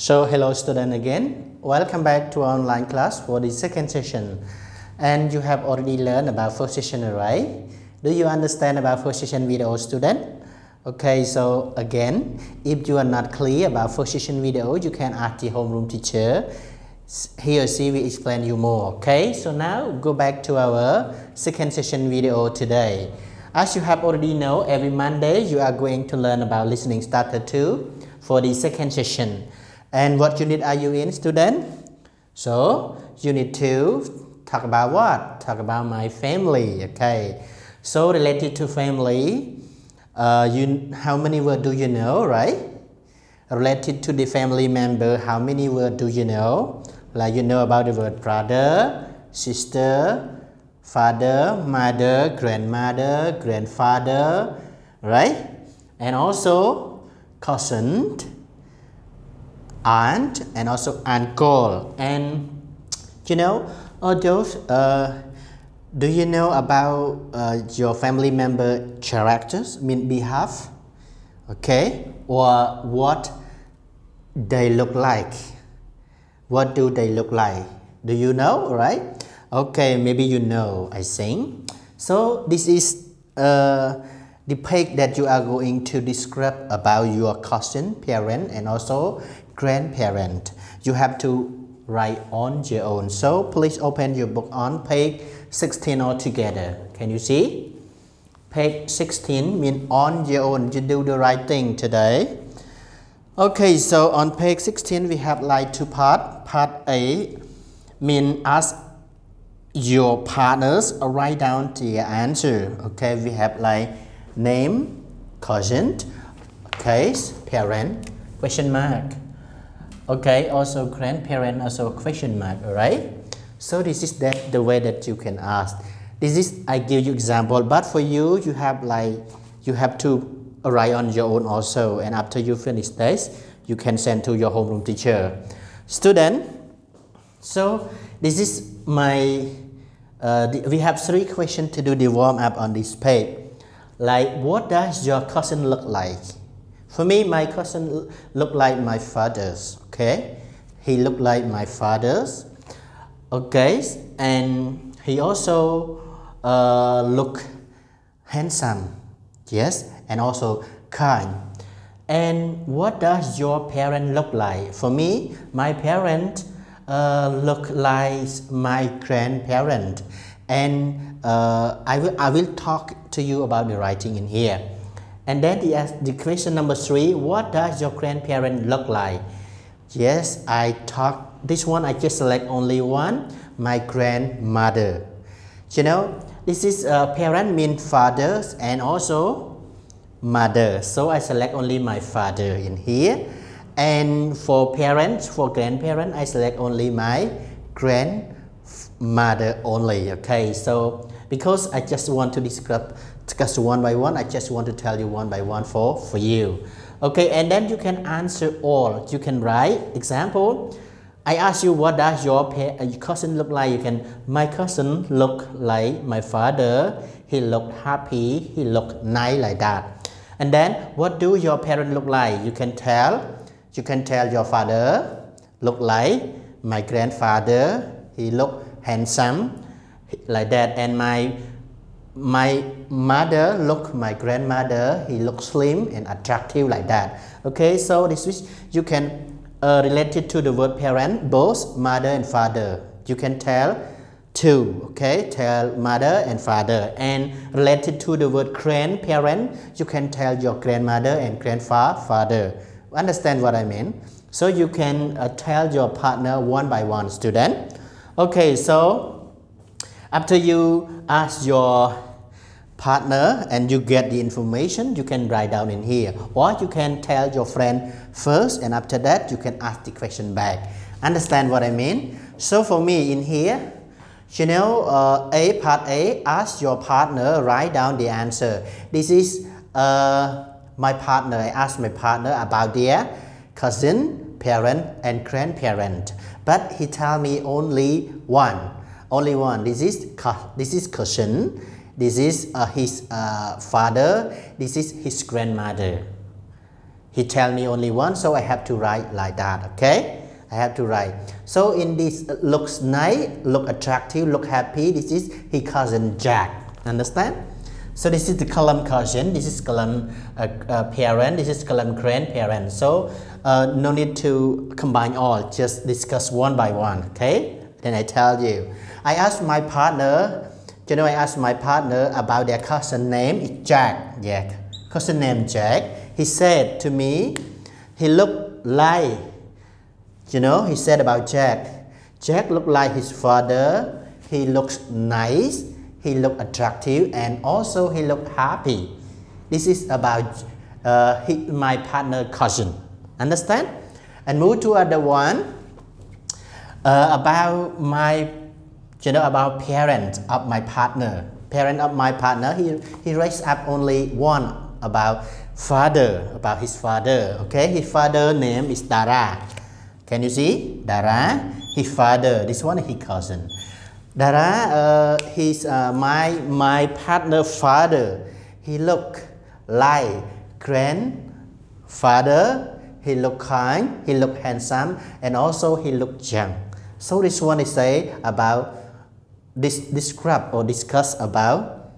So hello student again, welcome back to our online class for the second session. And you have already learned about first session, right? Do you understand about first session video, student? Okay, so again, if you are not clear about first session video, you can ask the homeroom teacher. He or she will explain you more. Okay, so now go back to our second session video today. As you have already know, every Monday you are going to learn about listening starter 2 for the second session. And what unit are you in, student? So unit 2 talk about what? Talk about my family. Okay, so related to family, how many words do you know, right? Related to the family member, how many words do you know? Like you know about the word brother, sister, father, mother, grandmother, grandfather, right? And also cousin, aunt, and also uncle. And you know all those, do you know about your family member characters, mean behalf? Okay, or what they look like? What do they look like? Do you know, right? Okay, maybe you know, I think. So this is the page that you are going to describe about your cousin, parent, and also grandparent. You have to write on your own. So please open your book on page 16 altogether. Can you see? Page 16 means on your own. You do the right thing today. Okay, so on page 16 we have like two parts. Part A means ask your partners write down the answer. Okay, we have like name, cousin, case, parent, question mark. Okay, also grandparent, also question mark. All right, so this is the way that you can ask. This is I give you example, but for you you have to write on your own also, and after you finish this you can send to your homeroom teacher. Student, so this is my we have 3 questions to do the warm up on this page. Like, what does your cousin look like? For me, my cousin look like my father's. Okay, he look like my father's. Okay, and he also look handsome. Yes, and also kind. And what does your parent look like? For me, my parent look like my grandparent. And I will talk to you about the writing in here. And then the question number 3, what does your grandparent look like? Yes, I talk, this one I just select only one, my grandmother. You know, this is parent means fathers and also mother. So I select only my father in here. And for parents, for grandparent, I select only my grandmother only. Okay, so because I just want to discuss one by one, I just want to tell you one by one for you. Okay, and then you can answer all. You can write example. I ask you, what does your cousin look like? You can, my cousin look like my father. He looked happy. He looked nice, like that. And then, what do your parents look like? You can tell your father look like my grandfather. He looked handsome, like that. And my mother look my grandmother. He looked slim and attractive, like that. Okay, so this is you can related to the word parent, both mother and father. You can tell two. Okay, tell mother and father. And related to the word grandparent, you can tell your grandmother and grandfather. Understand what I mean? So you can tell your partner one by one, student. Okay, so after you ask your partner and you get the information, you can write down in here, or you can tell your friend first, and after that you can ask the question back. Understand what I mean? So for me in here, you know, part A, ask your partner write down the answer. This is my partner. I asked my partner about their cousin, parent, and grandparent, but he tell me only one. This is cousin. This is his father. This is his grandmother. He tell me only one, so I have to write like that, okay? I have to write. So in this looks nice, look attractive, look happy, this is his cousin Jack. Understand? So this is the column cousin, this is column parent, this is column grandparent. So no need to combine all, just discuss one by one, okay? Then I tell you. I asked my partner, you know, I asked my partner about their cousin name, it's Jack. Yeah, cousin name Jack. He said to me, he looked like, you know, he said about Jack. Jack looked like his father, he looks nice, he looked attractive, and also he looked happy. This is about my partner cousin. Understand? And move to other one. About my, you know, about parent of my partner. Parent of my partner, he raised up only one about father, about his father. Okay, his father name is Dara. Can you see? Dara, his father. This one is his cousin. Dara, he's my partner father. He look like grandfather. He look kind. He look handsome, and also he look young. So this one is say about describe or discuss about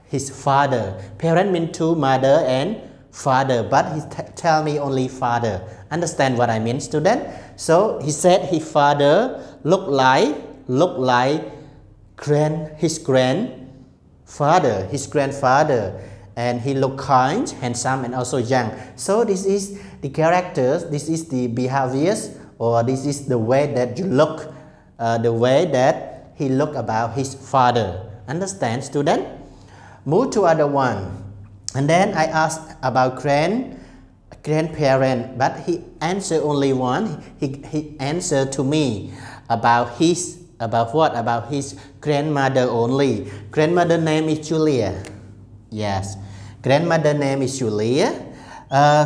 his father. Parent mean two, mother and father, but he tell me only father. Understand what I mean, student? So he said his father look like his grandfather, and he look kind, handsome, and also young. So this is the characters, this is the behaviors, or this is the way that you look, the way that he look about his father. Understand, student? Move to other one. And then I asked about grandparent, but he answered only one. He answered to me about his, about what? About his grandmother only. Grandmother name is Julia. Yes, grandmother name is Julia.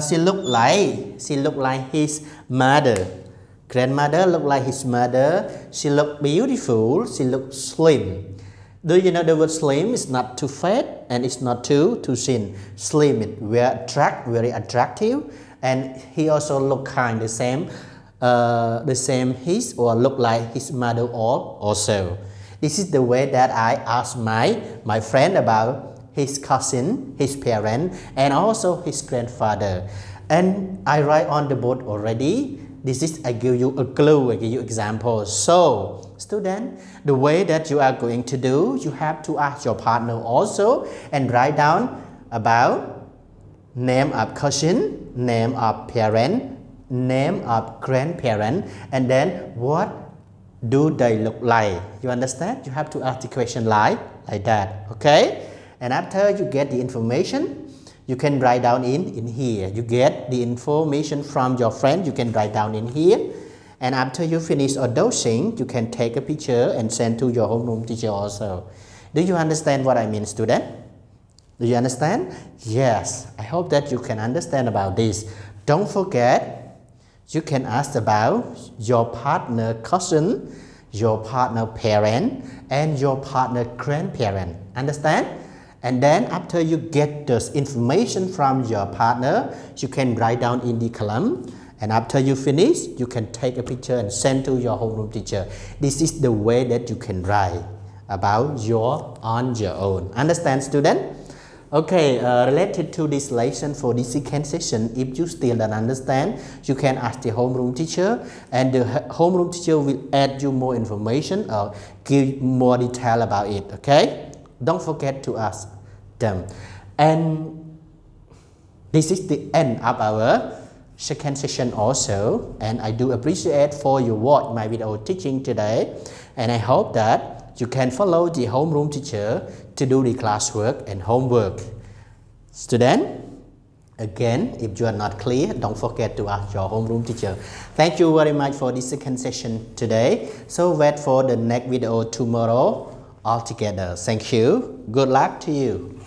She looked like his mother. Grandmother looked like his mother. She looked beautiful. She looked slim. Do you know the word slim is not too fat and it's not too thin. Slim is very attractive, and he also look kind, the same his or look like his mother also. This is the way that I asked my friend about his cousin, his parent, and also his grandfather. And I write on the board already. This is, I give you a clue, I give you example. So, student, the way that you are going to do, you have to ask your partner also and write down about name of cousin, name of parent, name of grandparent, and then what do they look like. You understand? You have to ask the question like that, okay? And after you get the information, you can write down in here. You get the information from your friend, you can write down in here. And after you finish all those things, you can take a picture and send to your homeroom teacher also. Do you understand what I mean, student? Do you understand? Yes, I hope that you can understand about this. Don't forget, you can ask about your partner cousin, your partner parent, and your partner grandparent. Understand? And then after you get this information from your partner, you can write down in the column. And after you finish, you can take a picture and send to your homeroom teacher. This is the way that you can write about on your own. Understand, student? Okay, related to this lesson for this second session, if you still don't understand, you can ask the homeroom teacher, and the homeroom teacher will add you more information or give more detail about it, okay? Don't forget to ask them. And this is the end of our second session also, and I do appreciate for you watch my video teaching today, and I hope that you can follow the homeroom teacher to do the classwork and homework. Student, again, if you are not clear, don't forget to ask your homeroom teacher. Thank you very much for this second session today. So wait for the next video tomorrow all together. Thank you. Good luck to you.